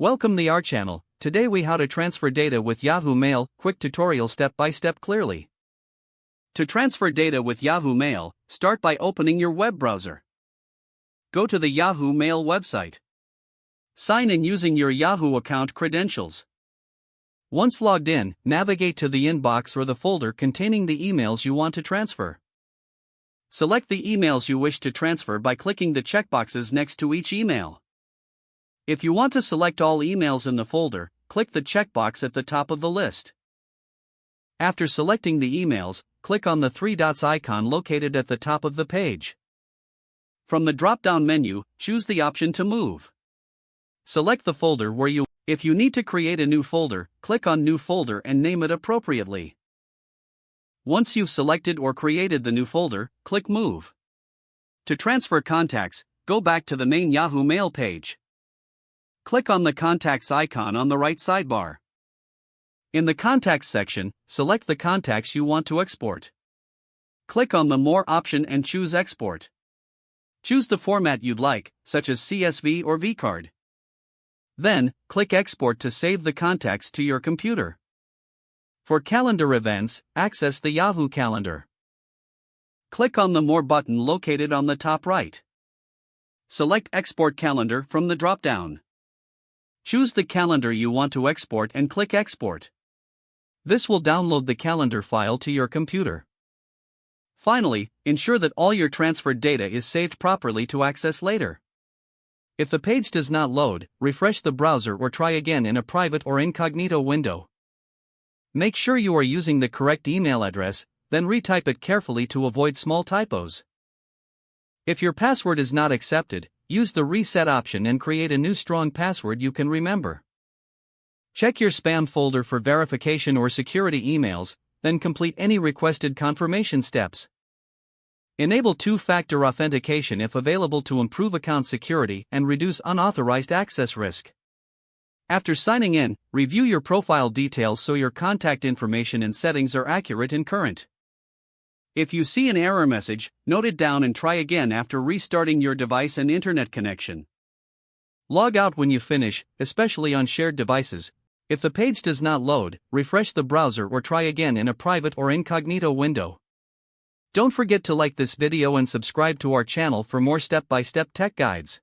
Welcome to our channel. Today we how to transfer data with Yahoo Mail, quick tutorial step by step clearly. To transfer data with Yahoo Mail, start by opening your web browser. Go to the Yahoo Mail website. Sign in using your Yahoo account credentials. Once logged in, navigate to the inbox or the folder containing the emails you want to transfer. Select the emails you wish to transfer by clicking the checkboxes next to each email. If you want to select all emails in the folder, click the checkbox at the top of the list. After selecting the emails, click on the three dots icon located at the top of the page. From the drop-down menu, choose the option to move. Select the folder where you. If you need to create a new folder, click on New Folder and name it appropriately. Once you've selected or created the new folder, click Move. To transfer contacts, go back to the main Yahoo Mail page. Click on the Contacts icon on the right sidebar. In the Contacts section, select the contacts you want to export. Click on the More option and choose Export. Choose the format you'd like, such as CSV or vCard. Then, click Export to save the contacts to your computer. For calendar events, access the Yahoo Calendar. Click on the More button located on the top right. Select Export Calendar from the drop-down. Choose the calendar you want to export and click Export. This will download the calendar file to your computer. Finally, ensure that all your transferred data is saved properly to access later. If the page does not load, refresh the browser or try again in a private or incognito window. Make sure you are using the correct email address, then retype it carefully to avoid small typos. If your password is not accepted, use the reset option and create a new strong password you can remember. Check your spam folder for verification or security emails, then complete any requested confirmation steps. Enable two-factor authentication if available to improve account security and reduce unauthorized access risk. After signing in, review your profile details so your contact information and settings are accurate and current. If you see an error message, note it down and try again after restarting your device and internet connection. Log out when you finish, especially on shared devices. If the page does not load, refresh the browser or try again in a private or incognito window. Don't forget to like this video and subscribe to our channel for more step-by-step tech guides.